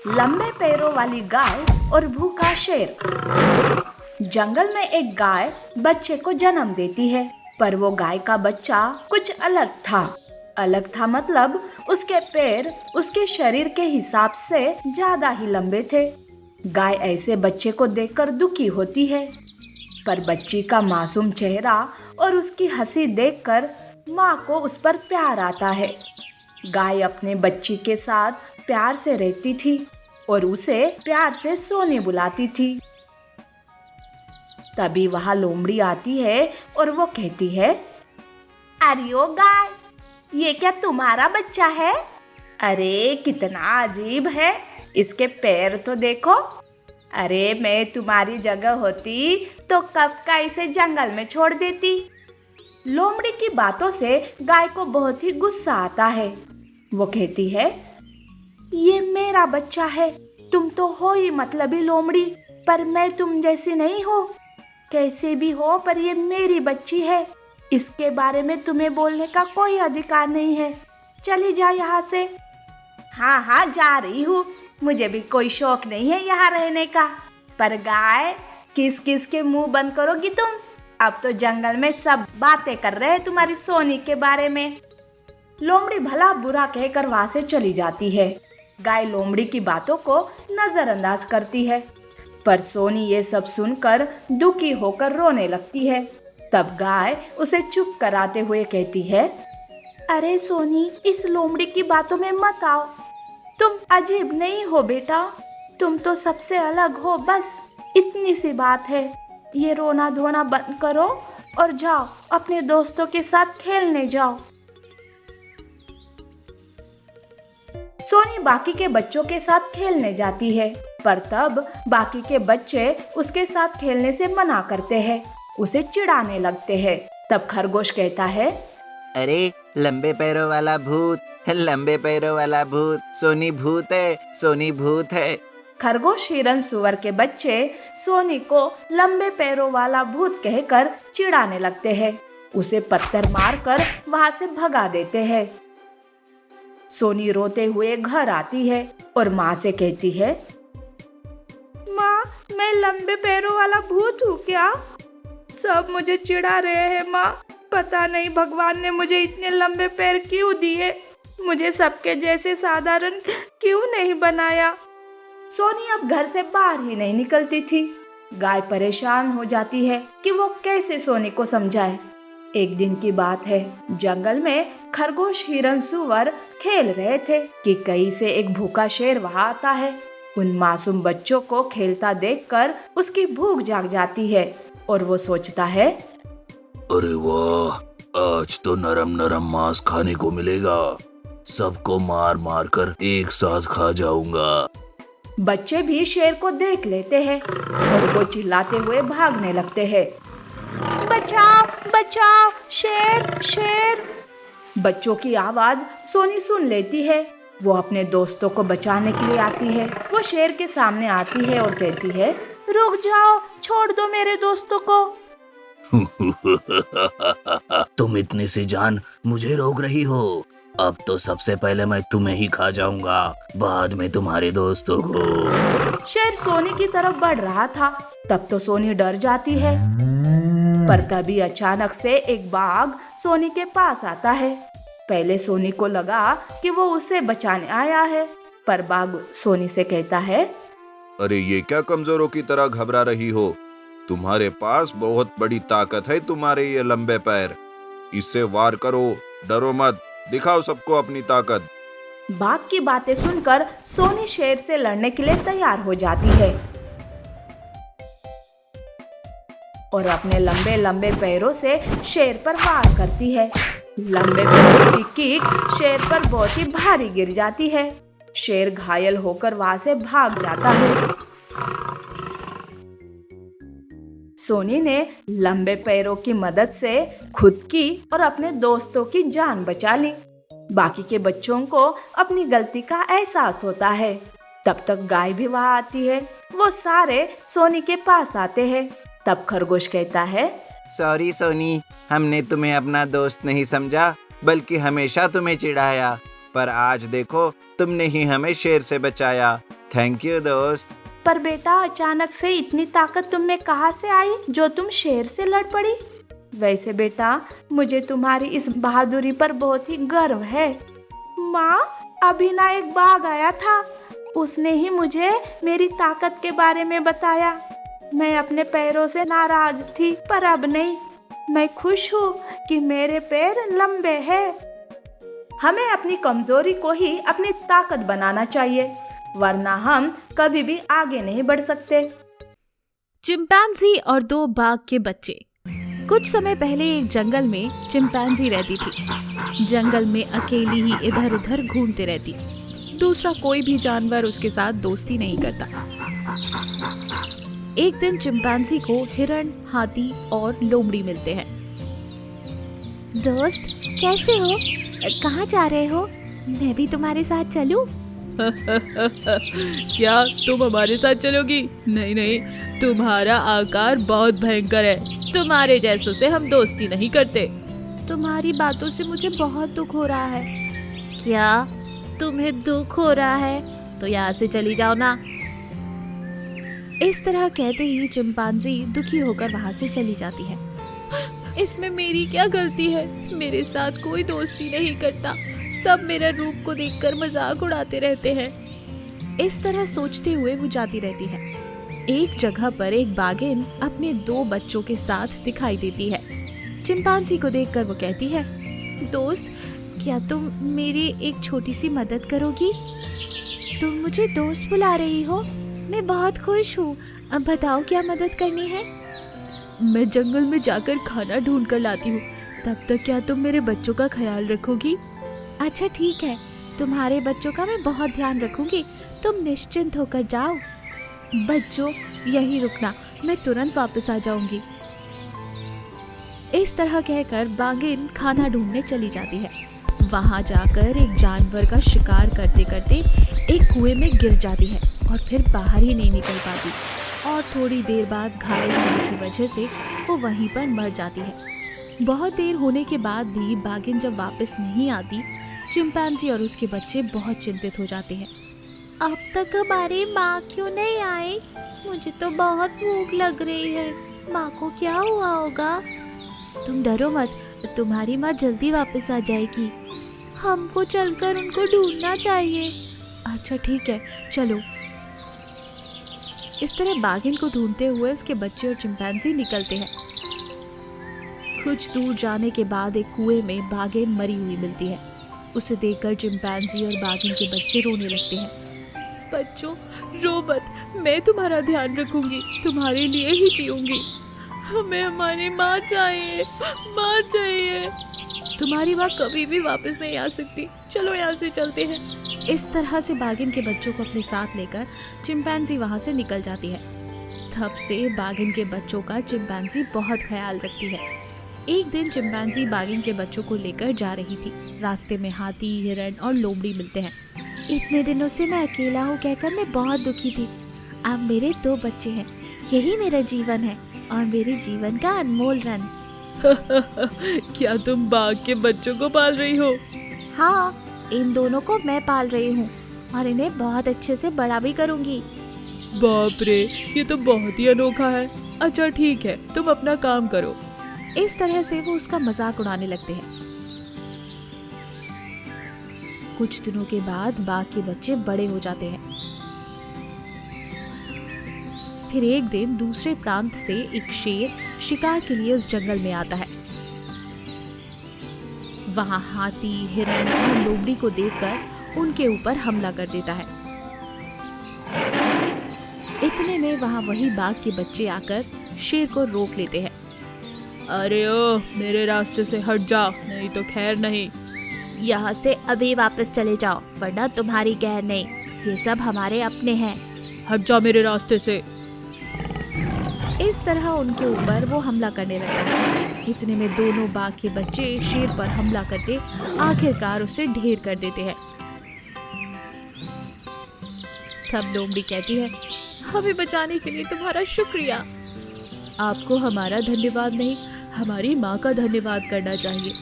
लंबे पैरों वाली गाय और भूखा शेर। जंगल में एक गाय बच्चे को जन्म देती है, पर वो गाय का बच्चा कुछ अलग था मतलब उसके पैर उसके शरीर के हिसाब से ज्यादा ही लंबे थे। गाय ऐसे बच्चे को देखकर दुखी होती है, पर बच्ची का मासूम चेहरा और उसकी हंसी देखकर माँ को उस पर प्यार आता है। गाय अपने बच्ची के साथ प्यार से रहती थी और उसे प्यार से सोने बुलाती थी। तभी वहाँ लोमड़ी आती है और वो कहती है, अरे ओ गाय, ये क्या तुम्हारा बच्चा है? अरे कितना अजीब है, इसके पैर तो देखो। अरे मैं तुम्हारी जगह होती तो कब का इसे जंगल में छोड़ देती। लोमड़ी की बातों से गाय को बहुत ही गुस्सा आता है। वो कहती है, ये मेरा बच्चा है, तुम तो हो ही मतलबी लोमड़ी, पर मैं तुम जैसी नहीं हो। कैसे भी हो, पर ये मेरी बच्ची है, इसके बारे में तुम्हें बोलने का कोई अधिकार नहीं है। चली जा यहाँ से। हाँ हाँ जा रही हूँ, मुझे भी कोई शौक नहीं है यहाँ रहने का। पर गाय, किस किस के मुंह बंद करोगी तुम? अब तो जंगल में सब बातें कर रहे हैं तुम्हारी सोनी के बारे में। लोमड़ी भला बुरा कहकर वहां से चली जाती है। गाय लोमड़ी की बातों को नजरअंदाज करती है, पर सोनी ये सब सुनकर दुखी होकर रोने लगती है। तब गाय उसे चुप कराते हुए कहती है, अरे सोनी, इस लोमड़ी की बातों में मत आओ। तुम अजीब नहीं हो बेटा, तुम तो सबसे अलग हो, बस इतनी सी बात है। ये रोना धोना बंद करो और जाओ अपने दोस्तों के साथ खेलने जाओ। सोनी बाकी के बच्चों के साथ खेलने जाती है, पर तब बाकी के बच्चे उसके साथ खेलने से मना करते हैं, उसे चिढ़ाने लगते हैं। तब खरगोश कहता है, अरे लंबे पैरों वाला भूत, लंबे पैरों वाला भूत, सोनी भूत है, सोनी भूत है। खरगोश, हिरन, सुअर के बच्चे सोनी को लंबे पैरों वाला भूत कहकर चिढ़ाने लगते हैं, उसे पत्थर मारकर वहां से भगा देते हैं। सोनी रोते हुए घर आती है और माँ से कहती है, माँ, मैं लंबे पैरों वाला भूत हूँ क्या? सब मुझे चिढ़ा रहे हैं माँ, पता नहीं भगवान ने मुझे इतने लंबे पैर क्यों दिए, मुझे सबके जैसे साधारण क्यों नहीं बनाया। सोनी अब घर से बाहर ही नहीं निकलती थी। गाय परेशान हो जाती है कि वो कैसे सोनी को समझाए। एक दिन की बात है, जंगल में खरगोश, हिरन, सुअर खेल रहे थे कि कहीं से एक भूखा शेर वहां आता है। उन मासूम बच्चों को खेलता देखकर उसकी भूख जाग जाती है और वो सोचता है, अरे वाह, आज तो नरम नरम मांस खाने को मिलेगा, सबको मार मार कर एक साथ खा जाऊंगा। बच्चे भी शेर को देख लेते हैं और वो चिल्लाते हुए भागने लगते हैं, बचाओ बचाओ, शेर शेर। बच्चों की आवाज सोनी सुन लेती है। वो अपने दोस्तों को बचाने के लिए आती है। वो शेर के सामने आती है और कहती है, रुक जाओ, छोड़ दो मेरे दोस्तों को। तुम इतनी सी जान मुझे रोक रही हो, अब तो सबसे पहले मैं तुम्हें ही खा जाऊंगा, बाद में तुम्हारे दोस्तों को। शेर सोनी की तरफ बढ़ रहा था। तब तो सोनी डर जाती है, पर तभी अचानक से एक बाघ सोनी के पास आता है। पहले सोनी को लगा कि वो उसे बचाने आया है, पर बाघ सोनी से कहता है, अरे ये क्या कमजोरों की तरह घबरा रही हो, तुम्हारे पास बहुत बड़ी ताकत है, तुम्हारे ये लंबे पैर, इससे वार करो, डरो मत, दिखाओ सबको अपनी ताकत। बाघ की बातें सुनकर सोनी शेर से लड़ने के लिए तैयार हो जाती है और अपने लंबे लंबे पैरों से शेर पर वार करती है। लंबे पैरों की कीक शेर पर बहुत ही भारी गिर जाती है। शेर घायल होकर वहां से भाग जाता है। सोनी ने लंबे पैरों की मदद से खुद की और अपने दोस्तों की जान बचा ली। बाकी के बच्चों को अपनी गलती का एहसास होता है। तब तक गाय भी वहां आती है। वो सारे सोनी के पास आते हैं। तब खरगोश कहता है, सॉरी सोनी, हमने तुम्हें अपना दोस्त नहीं समझा, बल्कि हमेशा तुम्हें चिढ़ाया, पर आज देखो तुमने ही हमें शेर से बचाया। थैंक यू दोस्त। पर बेटा, अचानक से इतनी ताकत तुम में कहाँ से आई जो तुम शेर से लड़ पड़ी? वैसे बेटा, मुझे तुम्हारी इस बहादुरी पर बहुत ही गर्व है। माँ, अभी ना एक बाघ आया था, उसने ही मुझे मेरी ताकत के बारे में बताया। मैं अपने पैरों से नाराज थी, पर अब नहीं। मैं खुश हूँ कि मेरे पैर लंबे हैं। हमें अपनी कमजोरी को ही अपनी ताकत बनाना चाहिए, वरना हम कभी भी आगे नहीं बढ़ सकते। चिंपैंजी और 2 बाघ के बच्चे। कुछ समय पहले एक जंगल में चिंपैंजी रहती थी। जंगल में अकेली ही इधर उधर घूमते रहती। दूसरा कोई भी जानवर उसके साथ दोस्ती नहीं करता। एक दिन चिंपैंजी को हिरण, हाथी और लोमड़ी मिलते हैं। दोस्त, कैसे हो? कहाँ जा रहे हो? मैं भी तुम्हारे साथ चलूं? क्या तुम हमारे साथ चलोगी? नहीं नहीं, तुम्हारा आकार बहुत भयंकर है, तुम्हारे जैसों से हम दोस्ती नहीं करते। तुम्हारी बातों से मुझे बहुत दुख हो रहा है। क्या तुम्हें दुख हो रहा है? तो यहाँ से चली जाओ ना। इस तरह कहते ही चिंपैंजी दुखी होकर वहाँ से चली जाती है। इसमें मेरी क्या गलती है? मेरे साथ कोई दोस्ती नहीं करता, सब मेरे रूप को देखकर मजाक उड़ाते रहते हैं। इस तरह सोचते हुए वो जाती रहती है। एक जगह पर एक बाघिन अपने 2 बच्चों के साथ दिखाई देती है। चिंपैंजी को देखकर वो कहती है, दोस्त, क्या तुम मेरी एक छोटी सी मदद करोगी? तुम मुझे दोस्त बुला रही हो? मैं बहुत खुश हूँ। अब बताओ, क्या मदद करनी है? मैं जंगल में जाकर खाना ढूंढ कर लाती हूँ, तब तक क्या तुम मेरे बच्चों का ख्याल रखोगी? अच्छा ठीक है, तुम्हारे बच्चों का मैं बहुत ध्यान रखूंगी। तुम निश्चिंत होकर जाओ। बच्चों, यहीं रुकना, मैं तुरंत वापस आ जाऊंगी। इस तरह कहकर बाघिन खाना ढूंढने चली जाती है। वहां जाकर एक जानवर का शिकार करते करते एक कुएं में गिर जाती है और फिर बाहर ही नहीं निकल पाती, और थोड़ी देर बाद घायल होने की वजह से वो वहीं पर मर जाती है। बहुत देर होने के बाद भी बाघिन जब वापस नहीं आती, चिंपैंजी और उसके बच्चे बहुत चिंतित हो जाते हैं। अब तक हमारी माँ क्यों नहीं आई? मुझे तो बहुत भूख लग रही है। माँ को क्या हुआ होगा? तुम डरो मत, तुम्हारी माँ जल्दी वापस आ जाएगी। हमको चलकर उनको ढूंढना चाहिए। अच्छा ठीक है, चलो। इस तरह बाघिन को ढूंढते हुए उसके बच्चे और चिंपैंजी निकलते हैं। कुछ दूर जाने के बाद एक कुएं में बाघिन मरी हुई मिलती है। उसे देखकर चिंपैंजी और बाघिन के बच्चे रोने लगते हैं। बच्चों, रो मत, मैं तुम्हारा ध्यान रखूंगी, तुम्हारे लिए ही जीऊंगी। हमें हमारी माँ चाहिए, माँ चाहिए। तुम्हारी माँ कभी भी वापस नहीं आ सकती, चलो यहाँ से चलते हैं। इस तरह से बाघिन के बच्चों को अपने साथ लेकर चिंपैंजी वहाँ से निकल जाती है। तब से बाघिन के बच्चों का चिंपैंजी बहुत ख्याल रखती है। एक दिन चिंपैंजी बाघिन के बच्चों को लेकर जा रही थी। रास्ते में हाथी, हिरण और लोमड़ी मिलते हैं। इतने दिनों से मैं अकेला हूँ कहकर मैं बहुत दुखी थी। अब मेरे 2 बच्चे हैं, यही मेरा जीवन है और मेरे जीवन का अनमोल रन। क्या तुम बाघ के बच्चों को पाल रही हो? हाँ, इन दोनों को मैं पाल रही हूँ और इन्हें बहुत अच्छे से बड़ा भी करूँगी। बाप रे, ये तो बहुत ही अनोखा है। अच्छा ठीक है, तुम अपना काम करो। इस तरह से वो उसका मजाक उड़ाने लगते हैं। कुछ दिनों के बाद बाघ के बच्चे बड़े हो जाते हैं। फिर एक दिन दूसरे प्रांत से एक शेर शिकार के लिए उस जंगल में आता है। वहां हाथी, हिरण और लोमड़ी को देखकर उनके ऊपर हमला कर देता है। इतने में वहां वही बाघ के बच्चे आकर शेर को रोक लेते हैं। अरे ओ, मेरे रास्ते से हट जाओ, नहीं तो खैर नहीं। यहाँ से अभी वापस चले जाओ, वरना तुम्हारी खैर नहीं। ये सब हमारे अपने हैं। हट जाओ मेरे रास्ते से। इस तरह उनके ऊपर वो हमला करने लगता है। इतने में दोनों बाघ के बच्चे शेर पर हमला करते आखिरकार उसे ढेर कर देते हैं। तब लोमड़ी कहती है, हमें बचाने के लिए तुम्हारा शुक्रिया। आपको हमारा धन्यवाद नहीं, हमारी माँ का धन्यवाद करना चाहिए।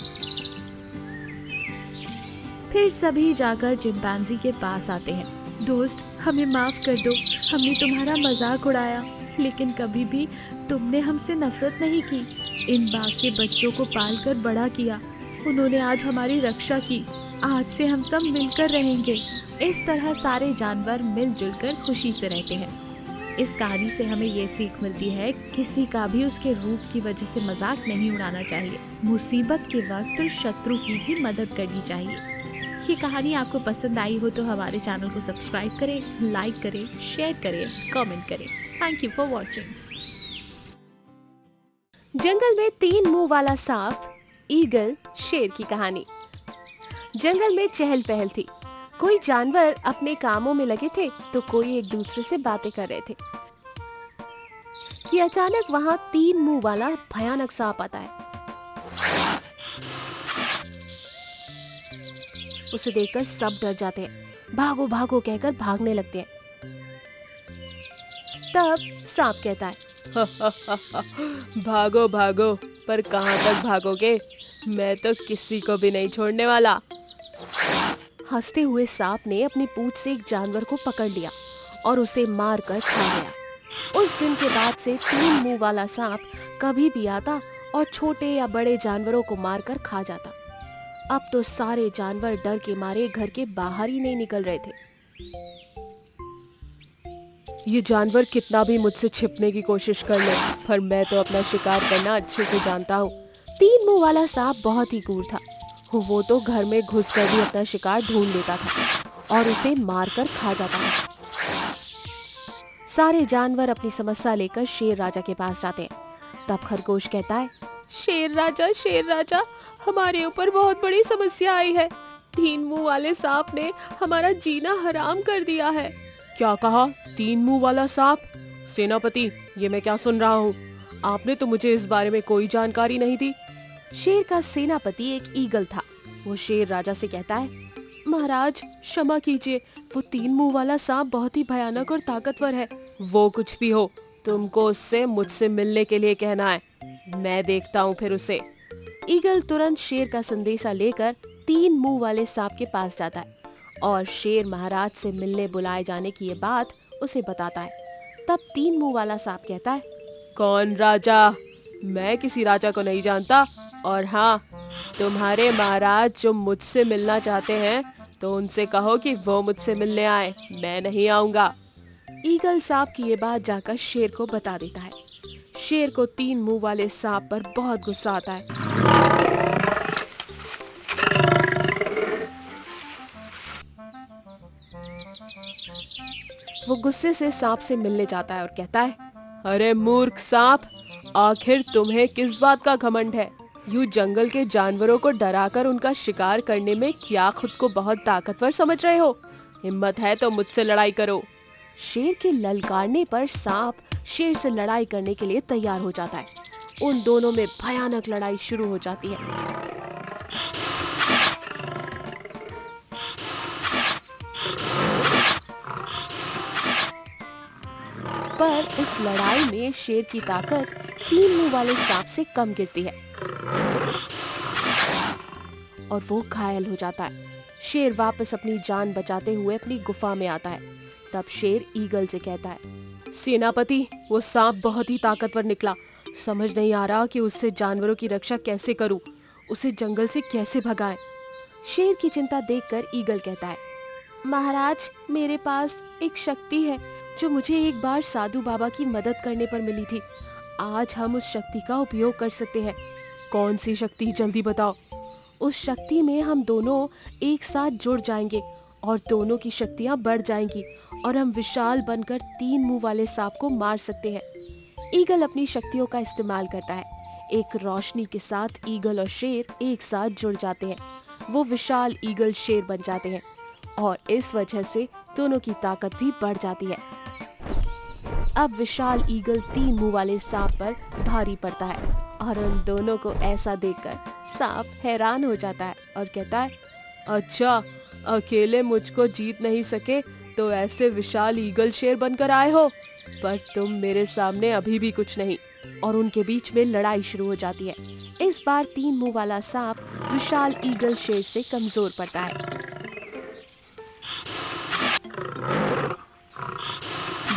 फिर सभी जाकर चिंपैंजी के पास आते हैं दोस्त, हमें माफ कर दो। हमने तुम्हारा मजाक उड़ाया, लेकिन कभी भी तुमने हमसे नफरत नहीं की। इन बाघ के बच्चों को पालकर बड़ा किया, उन्होंने आज हमारी रक्षा की। आज से हम सब मिलकर रहेंगे। इस तरह सारे जानवर मिलजुल कर खुशी से रहते हैं। इस कहानी से हमें ये सीख मिलती है, किसी का भी उसके रूप की वजह से मजाक नहीं उड़ाना चाहिए। मुसीबत के वक्त शत्रु की भी मदद करनी चाहिए। ये कहानी आपको पसंद आई हो तो हमारे चैनल को सब्सक्राइब करें, लाइक करें, शेयर करें, कमेंट करें। Thank you for watching. जंगल में 3 मुंह वाला सांप, ईगल, शेर की कहानी। जंगल में चहल पहल थी। कोई जानवर अपने कामों में लगे थे तो कोई एक दूसरे से बातें कर रहे थे कि अचानक वहां 3 मुंह वाला भयानक सांप आता है। उसे देखकर सब डर जाते हैं। भागो भागो कहकर भागने लगते हैं। तब सांप कहता है, भागो भागो, पर कहां तक भागोगे? मैं तो किसी को भी नहीं छोड़ने वाला। हंसते हुए सांप ने अपनी पूंछ से एक जानवर को पकड़ लिया और उसे मारकर खा गया। उस दिन के बाद से 3 मुंह वाला सांप कभी भी आता और छोटे या बड़े जानवरों को मारकर खा जाता। अब तो सारे जानवर डर के मारे घर के बाहर ही नहीं निकल रहे थे। ये जानवर कितना भी मुझसे छिपने की कोशिश कर ले, पर मैं तो अपना शिकार करना अच्छे से जानता हूँ। 3 मुंह वाला सांप बहुत ही क्रूर था। वो तो घर में घुसकर भी अपना शिकार ढूंढ लेता था और उसे मारकर खा जाता था। सारे जानवर अपनी समस्या लेकर शेर राजा के पास जाते हैं। तब खरगोश कहता है, शेर राजा, हमारे ऊपर बहुत बड़ी समस्या आई है। 3 मुंह वाले सांप ने हमारा जीना हराम कर दिया है। क्या कहा? 3 मुंह वाला सांप? सेनापति, ये मैं क्या सुन रहा हूँ? आपने तो मुझे इस बारे में कोई जानकारी नहीं दी। शेर का सेनापति एक ईगल था। वो शेर राजा से कहता है, महाराज क्षमा कीजिए, वो 3 मुंह वाला सांप बहुत ही भयानक और ताकतवर है। वो कुछ भी हो, तुमको उससे मुझसे मिलने के लिए कहना है। मैं देखता हूँ फिर उसे। ईगल तुरंत शेर का संदेशा लेकर 3 मुंह वाले सांप के पास जाता है और शेर महाराज से मिलने बुलाए जाने की ये बात उसे बताता है। तब 3 मुंह वाला सांप कहता है, कौन राजा? मैं किसी राजा को नहीं जानता, और हाँ, तुम्हारे महाराज जो मुझसे मिलना चाहते हैं तो उनसे कहो कि वो मुझसे मिलने आए, मैं नहीं आऊंगा। ईगल सांप की ये बात जाकर शेर को बता देता है। शेर को 3 मुंह वाले सांप पर बहुत गुस्सा आता है। वो गुस्से से सांप से मिलने जाता है और कहता है, अरे मूर्ख सांप, आखिर तुम्हें किस बात का घमंड है? यूं जंगल के जानवरों को डराकर उनका शिकार करने में क्या खुद को बहुत ताकतवर समझ रहे हो? हिम्मत है तो मुझसे लड़ाई करो। शेर के ललकारने पर सांप शेर से लड़ाई करने के लिए तैयार हो जाता है। उन दोनों में भयानक लड़ाई शुरू हो जाती है। पर उस लड़ाई में शेर की ताकत 3 मुंह वाले सांप से कम गिरती है और वो घायल हो जाता है। शेर वापस अपनी जान बचाते हुए अपनी गुफा में आता है। तब शेर ईगल से कहता है, सेनापति, वो सांप बहुत ही ताकतवर निकला। समझ नहीं आ रहा कि उससे जानवरों की रक्षा कैसे करूं, उसे जंगल से कैसे भगाएं। शेर की चिंता देखकर ईगल कहता है, महाराज, मेरे पास एक शक्ति है जो मुझे एक बार साधु बाबा की मदद करने पर मिली थी। आज हम उस शक्ति का उपयोग कर सकते हैं। कौन सी शक्ति? जल्दी बताओ। उस शक्ति में हम दोनों एक साथ जुड़ जाएंगे और दोनों की शक्तियां बढ़ जाएंगी और हम विशाल बनकर 3 मुंह वाले सांप को मार सकते हैं। ईगल अपनी शक्तियों का इस्तेमाल करता है। एक रोशनी के साथ ईगल और शेर एक साथ जुड़ जाते हैं। वो विशाल ईगल शेर बन जाते हैं और इस वजह से दोनों की ताकत भी बढ़ जाती है। अब विशाल ईगल 3 मुंह वाले सांप पर भारी पड़ता है और उन दोनों को ऐसा देखकर सांप हैरान हो जाता है और कहता है, अच्छा, अकेले मुझको जीत नहीं सके तो ऐसे विशाल ईगल शेर बनकर आए हो, पर तुम मेरे सामने अभी भी कुछ नहीं। और उनके बीच में लड़ाई शुरू हो जाती है। इस बार 3 मुंह वाला सांप विशाल ईगल शेर से कमजोर पड़ता है।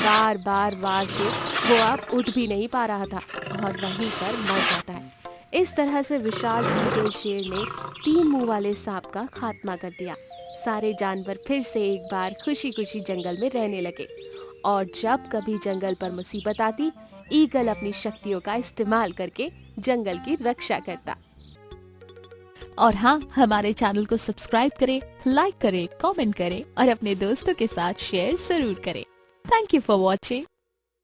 बार बार वार से वो अब उठ भी नहीं पा रहा था और वहीं पर मर जाता है। इस तरह से विशाल ईगल शेर ने 3 मुंह वाले सांप का खात्मा कर दिया। सारे जानवर फिर से एक बार खुशी खुशी जंगल में रहने लगे और जब कभी जंगल पर मुसीबत आती, ईगल अपनी शक्तियों का इस्तेमाल करके जंगल की रक्षा करता। और हाँ, हमारे चैनल को सब्सक्राइब करें, लाइक करें, कमेंट करें और अपने दोस्तों के साथ शेयर जरूर करें। Thank you for watching.